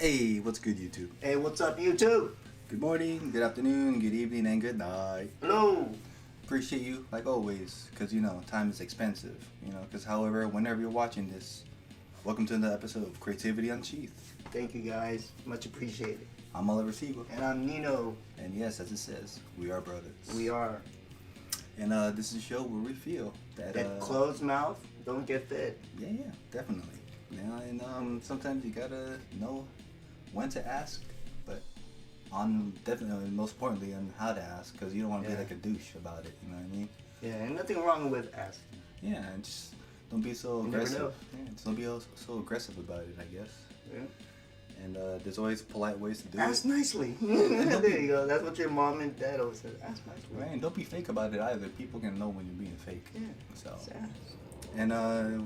Hey, what's good, YouTube? Hey, what's up, YouTube? Good morning, good afternoon, good evening, and good night. Hello. Appreciate you, like always, because, time is expensive, because, however, whenever you're watching this, welcome to another episode of Creativity Unsheathed. Thank you, guys. Much appreciated. I'm Ollie-O-Rey. And I'm Nino. And yes, as it says, we are brothers. We are. And this is a show where we feel that... closed mouth, don't get fed. Yeah, definitely. And sometimes you gotta know when to ask, but definitely most importantly on how to ask, because you don't want to be like a douche about it. You know what I mean? Yeah, and nothing wrong with asking. Yeah, and just don't be so aggressive. Yeah, just don't be so aggressive about it, I guess. Yeah. And there's always polite ways to do ask it. nicely. There you go. That's what your mom and dad always said. Ask nicely. Right, and don't be fake about it either. People can know when you're being fake. Yeah. So. Ask. And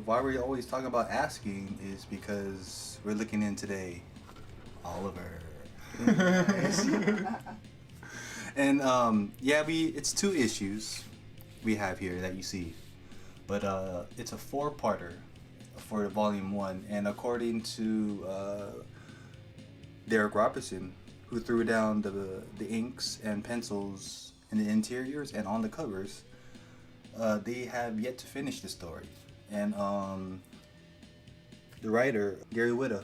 why we're always talking about asking is because we're looking in today, Oliver. Nice. And it's 2 issues we have here that you see, but it's a 4-parter for volume 1, and according to Darick Robertson, who threw down the inks and pencils in the interiors and on the covers, they have yet to finish the story. And the writer, Gary Whitta,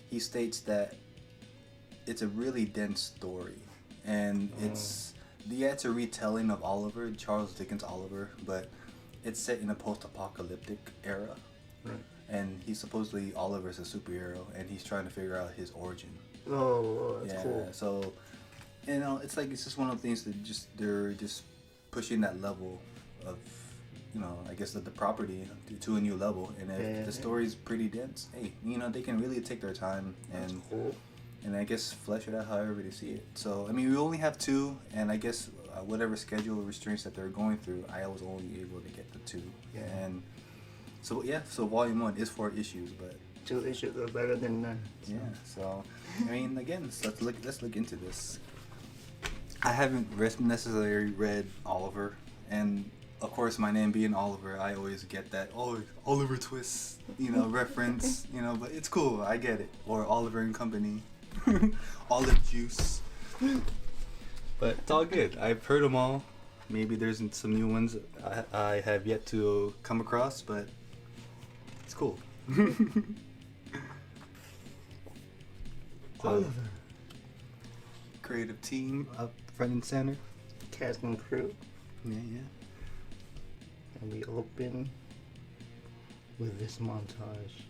he states that it's a really dense story, and it's a retelling of Oliver, Charles Dickens' Oliver, but it's set in a post-apocalyptic era. Right. And he's supposedly Oliver's a superhero, and he's trying to figure out his origin. Oh, that's cool. So, it's just one of the things that they're just pushing that level of, I guess the property to a new level. And if the story's pretty dense, hey, they can really take their time and cool. And I guess flesh it out however they see it. So, we only have 2, and I guess whatever schedule restraints that they're going through, I was only able to get the 2. Yeah. And so volume 1 is 4 issues, but 2 issues are better than none. So. Yeah. So, again, so let's look into this. I haven't necessarily read Oliver, and of course, my name being Oliver, I always get that Oliver Twist, reference, but it's cool. I get it. Or Oliver and Company, Olive Juice. But it's all good. I've heard them all. Maybe there's some new ones I have yet to come across, but it's cool. Oliver. Creative team up front and center. Cast and crew. Yeah. And we open with this montage.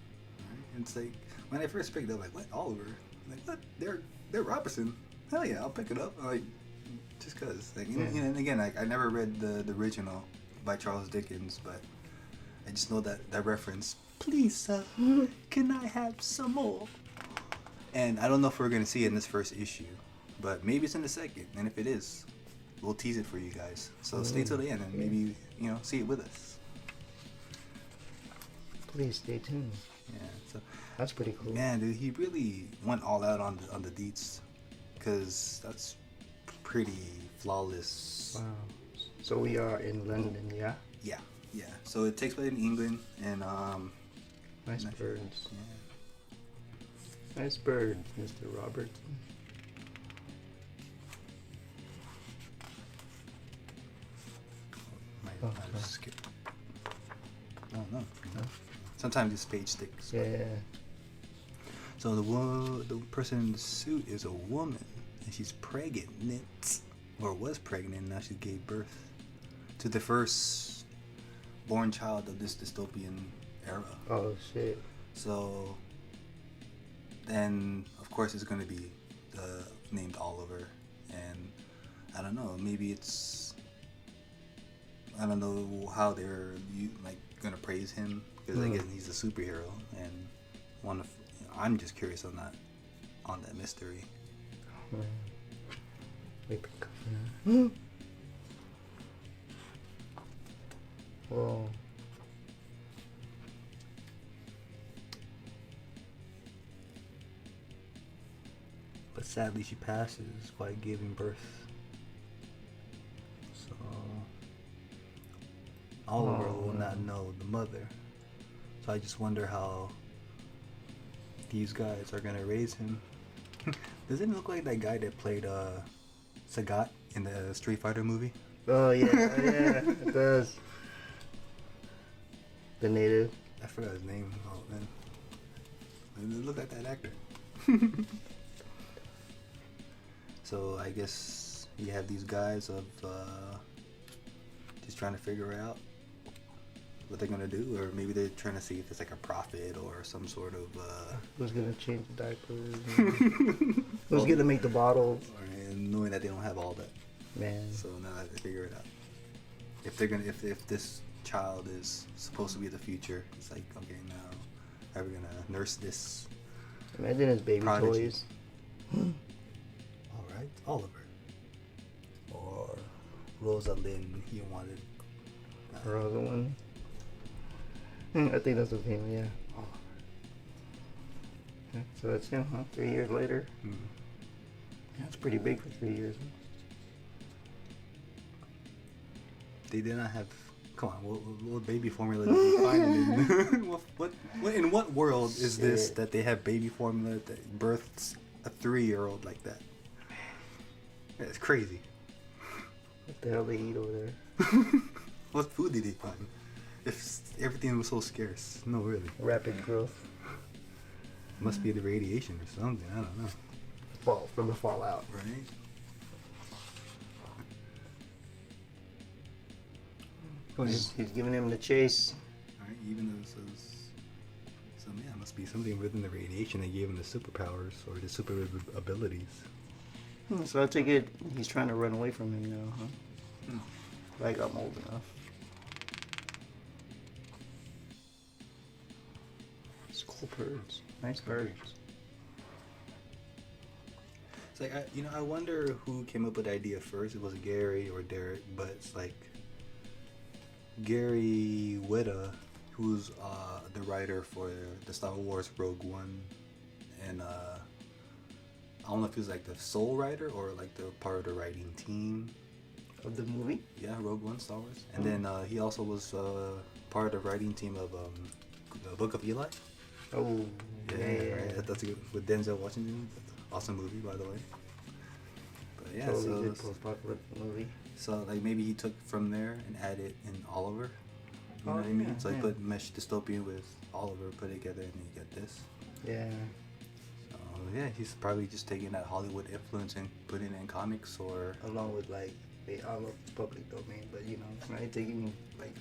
And it's like, when I first picked it up, like, what, Oliver? I'm like, what? They're Robertson. Hell yeah, I'll pick it up. Like, just cause. Like, and again, I never read the original by Charles Dickens, but I just know that reference. Please, sir, can I have some more? And I don't know if we're gonna see it in this first issue, but maybe it's in the second. And if it is, we'll tease it for you guys. So stay till the end and maybe, see it with us. Please stay tuned. Yeah, so that's pretty cool. Man, dude, he really went all out on the deets, because that's pretty flawless. Wow. So we are in London, yeah? Yeah. So it takes place in England, and nice birds. Yeah. Nice bird, Mr. Robertson. I just skip. Oh no. Sometimes this page sticks. Yeah. So the person in the suit is a woman, and she's pregnant, or was pregnant. Now she gave birth to the first born child of this dystopian era. Oh shit. So then, of course, it's gonna be named Oliver, and I don't know. Maybe I don't know how they're gonna praise him, because I guess he's a superhero, and I'm just curious on that mystery. Whoa. But sadly, she passes by giving birth. So Oliver will not know the mother. So I just wonder how these guys are gonna raise him. Does it look like that guy that played Sagat in the Street Fighter movie? Oh yeah, yeah, it does. The native. I forgot his name. Oh man, it looked like that actor. So I guess you have these guys of just trying to figure out what they're gonna do, or maybe they're trying to see if it's like a prophet or some sort of Who's gonna change the diapers? Who's gonna make the bottles? And knowing that they don't have all that, Man. so now that they figure it out, if this child is supposed to be the future, it's like, okay, now how are we gonna nurse this? Imagine his baby prodigy. toys. All right, Oliver, or Rosalind. He wanted. Rosalind. I think that's his name. Yeah. Yeah, so that's him, huh? 3 years later. Mm. That's pretty big for 3 years. They did not have. Come on, what baby formula did they find? In what world is this that they have baby formula that births a 3-year-old like that? That's crazy. What the hell they eat over there? What food did they find? If everything was so scarce, no, really. Rapid growth. Must be the radiation or something. I don't know. Fall from the fallout. Right. He's giving him the chase. Alright, even though it says, so yeah, it must be something within the radiation that gave him the superpowers or the super abilities. So I take it he's trying to run away from him now, huh? Like I'm old enough. It's cool birds. Nice birds. It's like, I wonder who came up with the idea first. It was Gary or Darick, but it's like Gary Whitta, who's the writer for the Star Wars Rogue One, and I don't know if he was like the sole writer or like the part of the writing team Of the movie? Yeah, Rogue One, Star Wars. And then he also was part of the writing team of the Book of Eli. Oh, yeah. Right. That's a good, with Denzel Washington. That's an awesome movie, by the way. But yeah, Totally good post-apocalyptic movie. So like maybe he took from there and added in Oliver. You know what I mean? So he put mesh Dystopian with Oliver, put it together, and you get this. Yeah. So yeah, he's probably just taking that Hollywood influence and putting it in comics, or Along with like, I don't know if it's public domain, but you know, right? Taking like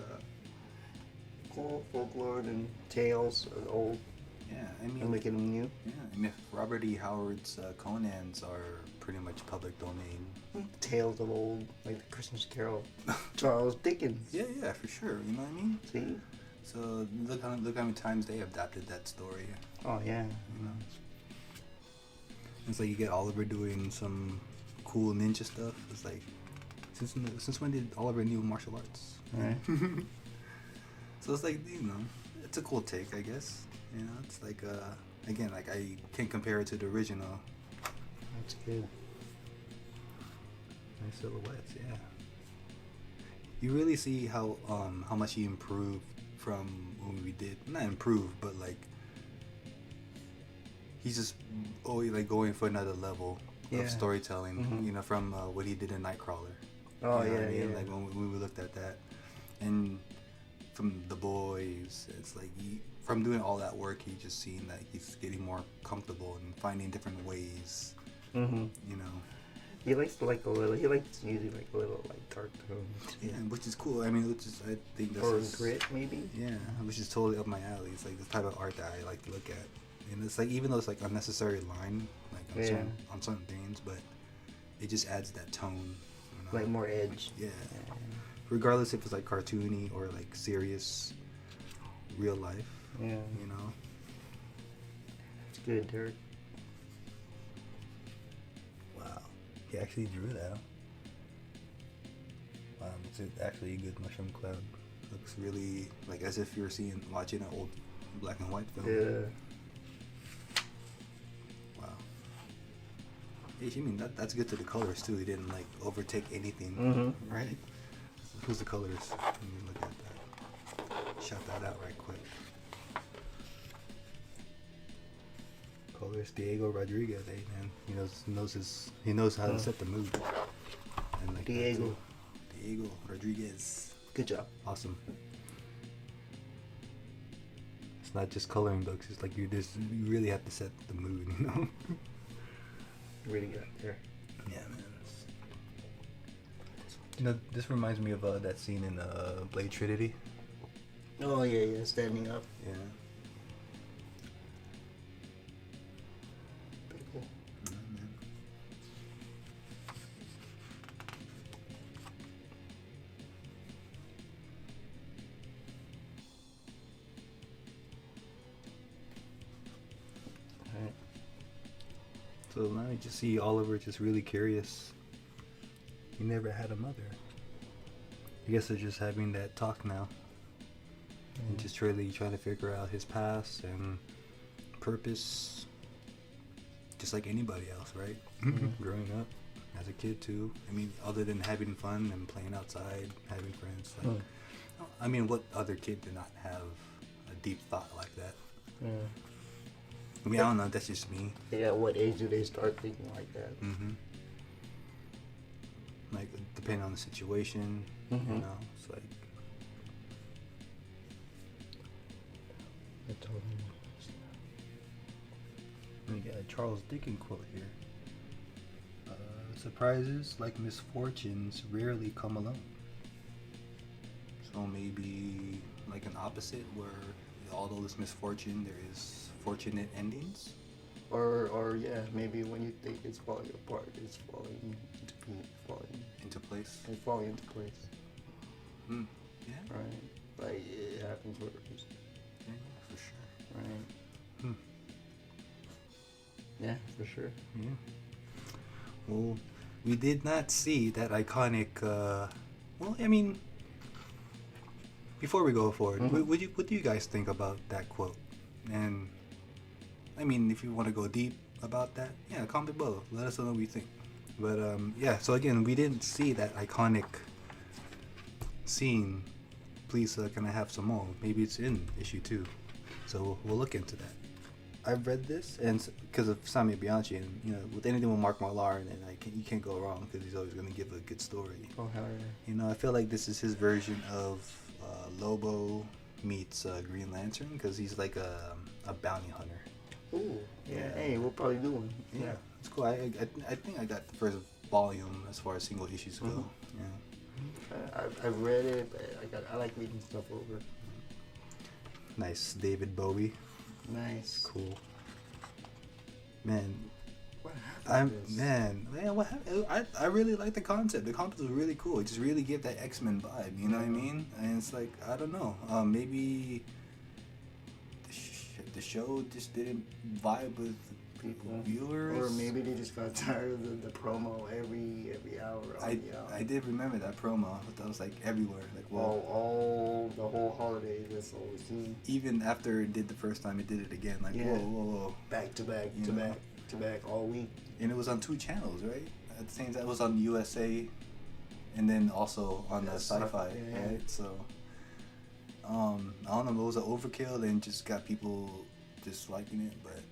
cool folklore and tales of old yeah, I mean, and making them new. yeah, I mean, if Robert E. Howard's Conans are pretty much public domain. Tales of old, like the Christmas Carol. Charles Dickens. Yeah, for sure. You know what I mean? See? So look how many times they adapted that story. Oh yeah. You know, it's like you get Oliver doing some cool ninja stuff. It's like since when did Oliver knew martial arts? Right. So it's like, you know, it's a cool take, I guess. You know, it's like again, like I can't compare it to the original. That's good. Nice silhouettes, yeah. You really see how much he improved from when we did, not improved, but like he's just always like going for another level of storytelling. Mm-hmm. You know, from what he did in Nightcrawler. Oh You know yeah, what I mean? yeah. Like when we looked at that, and from The Boys, it's like from doing all that work, he just seen that he's getting more comfortable and finding different ways. Mm-hmm. You know. He likes to like a little. He likes using like a little like dark tones. Yeah, which is cool. I mean, I think that's Or just, grit maybe. Yeah, which is totally up my alley. It's like the type of art that I like to look at, and it's like even though it's like unnecessary line, like on certain things, but it just adds that tone. You know? Like more edge. Yeah. Regardless if it's like cartoony or like serious, real life. Yeah. You know. It's good, Darick. Wow. He actually drew that. It's actually a good mushroom cloud. Looks really like as if you're watching an old black and white film. Yeah. Wow. Hey, I mean that's good to the colors too. He didn't like overtake anything, Mm-hmm. right? Who's the colors? Let me look at that. Shout that out right quick. it's Diego Rodriguez, man. He knows how to set the mood. And like Diego Rodriguez. Good job. Awesome. It's not just coloring books. It's like you really have to set the mood, you know. Really got there. Yeah, man. This reminds me of that scene in Blade Trinity. Oh yeah, standing up. Yeah. Pretty cool. Mm-hmm. Alright. So now you just see Oliver just really curious. He never had a mother. I guess they're just having that talk now. And just really trying to figure out his past and purpose. Just like anybody else, right? Growing up as a kid too. I mean, other than having fun and playing outside, having friends. Like, I mean, what other kid did not have a deep thought like that? I mean, I don't know. That's just me. Yeah, at what age do they start thinking like that? Mm-hmm. Like, depending on the situation, you know, it's like... We got a Charles Dickens quote here. Surprises, like misfortunes, rarely come alone. So maybe like an opposite where although there's misfortune, there is fortunate endings? Or yeah, maybe when you think it's falling apart, it's falling Into place? It's falling into place. Yeah. Right? Like, it happens for a reason. Yeah, for sure. Right? Yeah, for sure. Yeah. Well, we did not see that iconic, well, I mean, before we go forward, what do you guys think about that quote? And, I mean, if you want to go deep about that, yeah, comment below. Let us know what you think. But, yeah, so again, we didn't see that iconic scene. Please, can I have some more? Maybe it's in issue 2. So we'll look into that. I've read this, and because of Sammy Bianchi, and you know, with anything with Mark Millar, and you can't go wrong because he's always going to give a good story. Oh hell yeah! You know, I feel like this is his version of Lobo meets Green Lantern because he's like a bounty hunter. Ooh, yeah. Hey, we'll probably do one. Yeah, it's cool. I think I got the first volume as far as single issues go. Yeah. I've read it, but I like reading stuff over. Nice, David Bowie. Nice. Cool. Man. What happened? What happened? I really like the concept. The concept was really cool. It just really gave that X-Men vibe, you know what I mean? And it's like, I don't know, maybe the show just didn't vibe with people, viewers. Or maybe they just got tired of the promo every hour. I did remember that promo. That was like everywhere. Like, whoa. All the whole holiday. That's all we've seen. Even after it did the first time, it did it again. Like, whoa. Back to back, to back all week. And it was on 2 channels, right? At the same time, it was on USA, and then also on the Sci-Fi, right? So, I don't know. It was an overkill and just got people disliking it, but.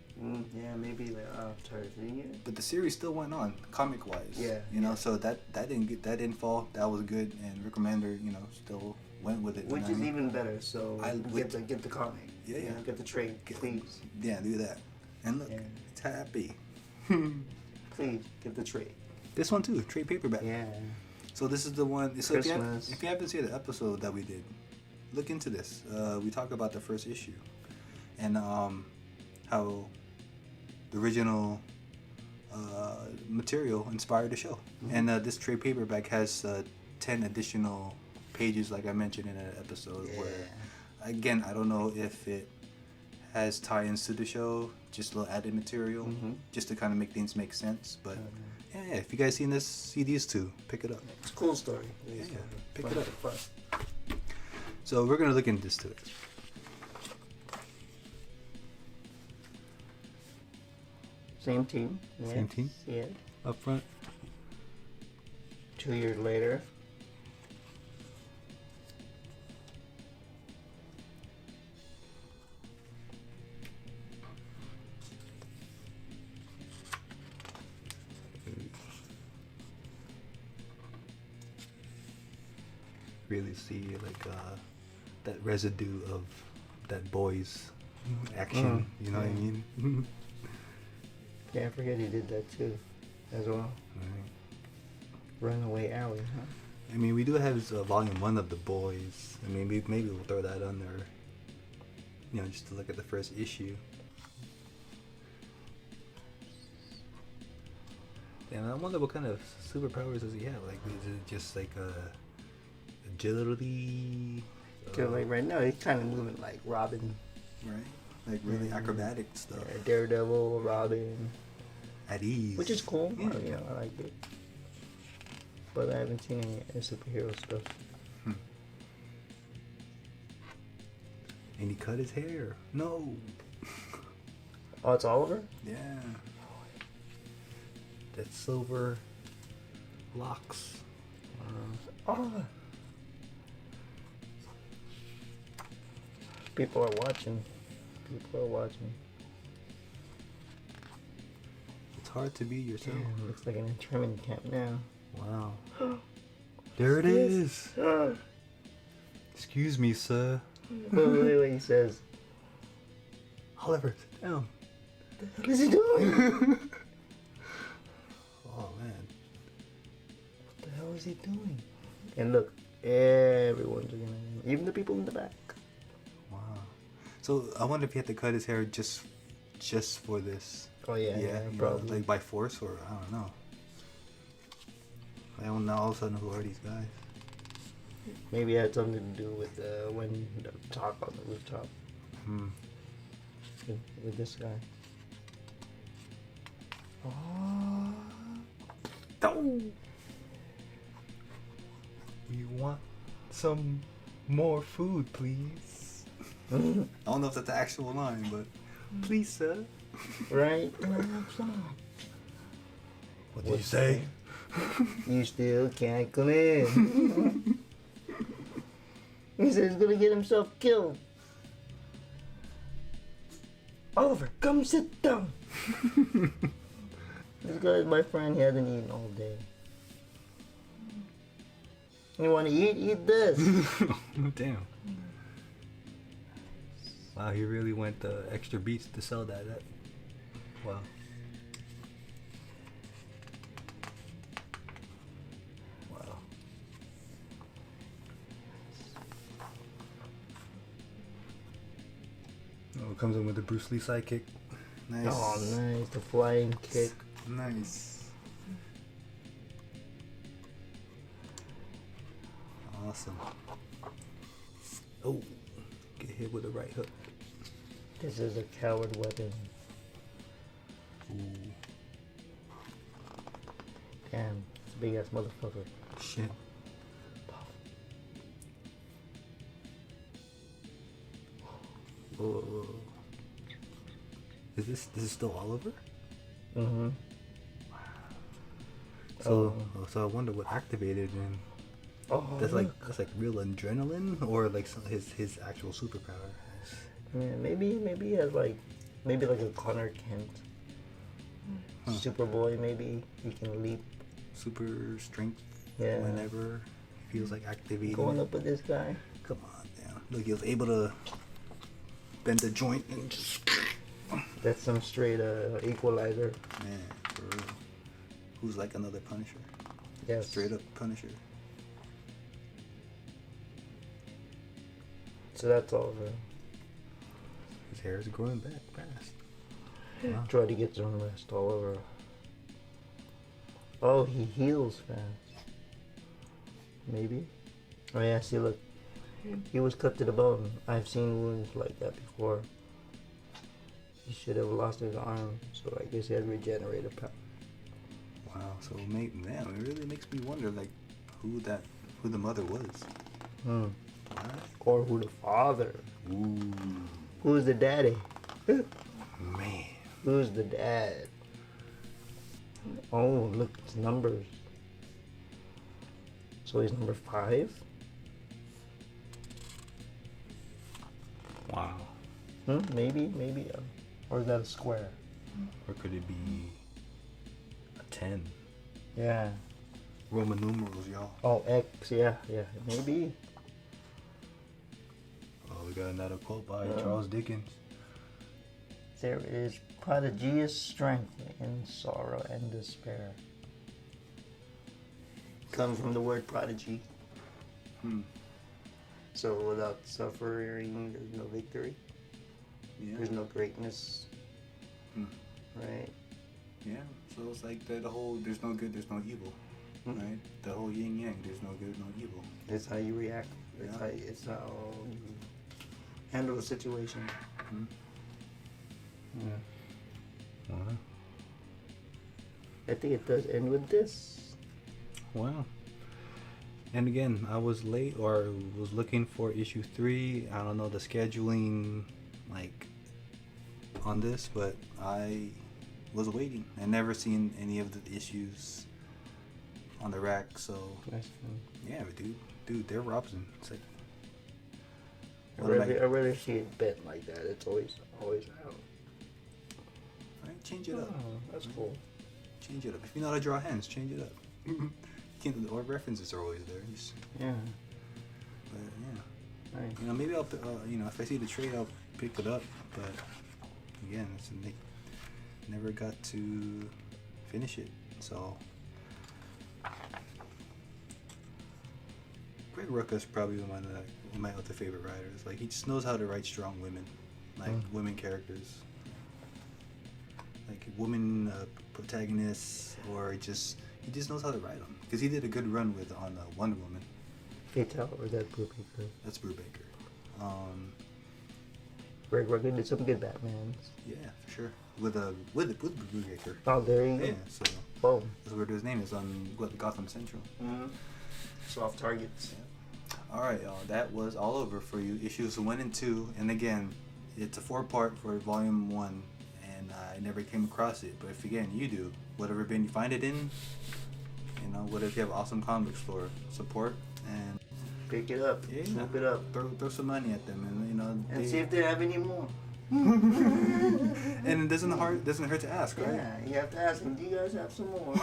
Yeah, maybe like I'm tired of seeing it. But the series still went on, comic wise. Yeah. You know, so that didn't fall. That was good, and Rick Remender, you know, still went with it. Which is even better. So get the comic. Yeah. You know, get the trade, please. Yeah, do that. And look, it's happy. Please get the trade. This one too, trade paperback. Yeah. So this is the one. So if Christmas. you haven't seen the episode that we did, look into this. We talk about the first issue, and how the original material inspired the show. And this trade paperback has 10 additional pages, like I mentioned in an episode, where, again, I don't know if it has tie-ins to the show, just a little added material, just to kind of make things make sense. But yeah, if you guys see these two, pick it up. It's a cool story. Pick it up. Fun. So we're gonna look into this today. Same team. Yes. Same team? Yeah. Up front. 2 years later. really see like that residue of that boy's action. You know what I mean? Yeah, I forget he did that too, as well. Right. Runaway Alley, huh? I mean, we do have volume 1 of The Boys. I mean, maybe we'll throw that on there. You know, just to look at the first issue. And I wonder what kind of superpowers does he have? Like, is it just like agility? Cause like right now he's kind of moving like Robin. Right. Like really acrobatic stuff. Yeah, Daredevil, Robin. At ease. Which is cool. Yeah. You know, I like it. But I haven't seen any superhero stuff. And he cut his hair. No. Oh, it's Oliver? Yeah. That silver locks. Oliver. People are watching. People are watching. It's hard to be yourself. Damn, looks like an internment camp now. Wow. There it is. Excuse me, sir. Wait, he says, Oliver, sit down. what is he doing? Oh, man. What the hell is he doing? And look, everyone's looking at him. Even the people in the back. Wow. So, I wonder if he had to cut his hair just for this. Oh, yeah, you know, probably. like by force, or I don't know. I don't know all of a sudden who are these guys. Maybe it had something to do with when the talk on the rooftop. With this guy. Oh. We want some more food, please. I don't know if that's the actual line, but please, sir. Right? What did you say? You still can't come in. He said he's gonna get himself killed. Oliver, come sit down. This guy's my friend. He hasn't eaten all day. You want to eat? Eat this. Damn. Wow, he really went extra beats to sell that. Wow. Wow. Oh, it comes in with the Bruce Lee sidekick. Nice. Oh, nice. The flying kick. Nice. Awesome. Oh, get hit with a right hook. This is a coward weapon. Ooh. Damn, it's a big ass motherfucker. Shit. Whoa. Is this still Oliver? Mm-hmm. So I wonder what activated him. Oh, That's like real adrenaline, or like his actual superpower. yeah, maybe he has like a Connor Kent. Superboy, maybe he can leap. Super strength. Yeah. Whenever he feels like activating. Going up with this guy. Come on, damn. Look, he was able to bend the joint and just. That's some straight equalizer. Man, for real. Who's like another Punisher? Yes. Straight up Punisher. So that's all. His hair is growing back fast. Wow. Try to get some rest all over. Oh, he heals fast. Maybe. Oh yeah, see, look. He was cut to the bone. I've seen wounds like that before. He should have lost his arm, so I guess he had regenerative power. Wow. So man, it really makes me wonder, like, who the mother was. Hmm. What? Or who the father? Ooh. Who's the daddy? Man. Who's the dad? Oh, look, it's numbers. So he's number 5? Wow. Maybe. Or is that a square? Or could it be a 10? Yeah. Roman numerals, y'all. Oh, X, yeah, maybe. Oh, we got another quote by Charles Dickens. There is prodigious strength in sorrow and despair. Comes from the word prodigy. So without suffering, there's no victory. Yeah. There's no greatness. Right? Yeah. So it's like the whole, there's no good, there's no evil. Right? The whole yin yang, there's no good, no evil. It's how you react. It's how you handle the situation. Wow. I think it does end with this. Wow. And again, I was late or was looking for issue 3. I don't know the scheduling like on this, but I was waiting. I never seen any of the issues on the rack, so yeah, dude, Darick Robertson. It's like I rather see it bent like that. It's always out. Right, change it up. Oh, that's cool. Change it up. If you know how to draw hands, change it up. Or references are always there. Yeah. But yeah. Right. You know, maybe I'll if I see the trade, I'll pick it up. But again, never got to finish it. So Greg Rucka's probably one of my other favorite writers. Like, he just knows how to write strong women, like women characters, like women protagonists, or he just knows how to write them. Because he did a good run on Wonder Woman. Fatal, or that Brubaker? That's Brubaker. Greg Rucka did some good Batmans. Yeah, for sure. With Brubaker. Oh, there you go. Yeah, so boom. That's where his name is on Gotham Central. Soft targets. Yeah. All right, y'all. That was all over for you. Issues 1 and 2, and again, it's a 4-part for Volume 1, and I never came across it. But if again you do, whatever bin you find it in, what if you have an awesome comic store, support and pick it up, swoop it up, throw some money at them, and see if they have any more. And it doesn't hurt to ask, right? Yeah, you have to ask them, do you guys have some more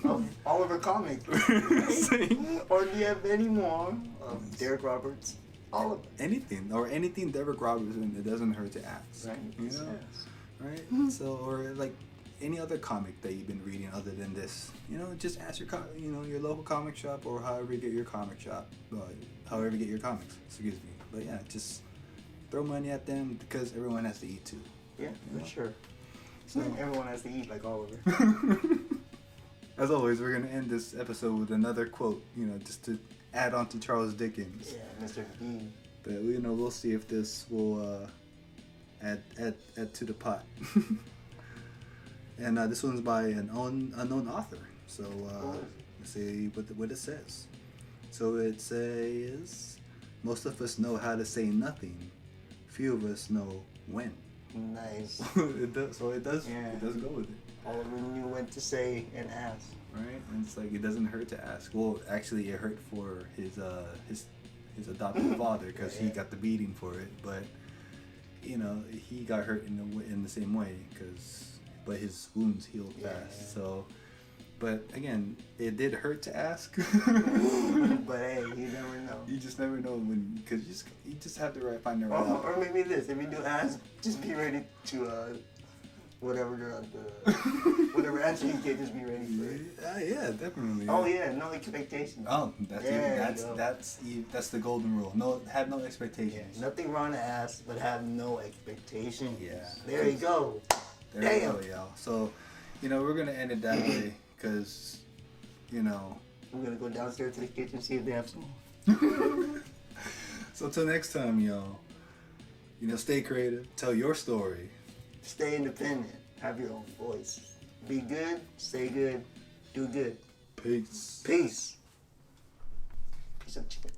of Oliver Comics? Or do you have any more of Darick Robertson? Oliver. Anything Darick Robertson, it doesn't hurt to ask. Right. Right? So, or like any other comic that you've been reading other than this, just ask your local comic shop, or however you get your comics, excuse me. But yeah, just throw money at them, because everyone has to eat too. Yeah, for sure. So everyone has to eat like Oliver. As always, we're going to end this episode with another quote, just to add on to Charles Dickens. Yeah, Mr. Bean. But we'll see if this will add to the pot. And this one's by an unknown author. So let's see what it says. So it says, most of us know how to say nothing. Few of us know when. Nice. It does go with it. Oliver knew when to say and ask. Right? And it's like, it doesn't hurt to ask. Well, actually, it hurt for his adopted father, because he got the beating for it. But he got hurt in the same way, but his wounds healed fast. So, but again, it did hurt to ask. But hey, you never know. You just never know because you just have to find the right. Or maybe this: if you do ask, just be ready to whatever answer you get, just be ready for it. Yeah, definitely. Oh yeah, no expectations. Oh, that's the golden rule. No, have no expectations. Yeah, nothing wrong to ask, but have no expectations. Yeah. There you go. There you go, y'all. So, we're gonna end it that way, because, we're gonna go downstairs to the kitchen, see if they have some more. So till next time, y'all. Stay creative. Tell your story. Stay independent. Have your own voice. Be good. Stay good. Do good. Peace. Peace. Peace out, chicken.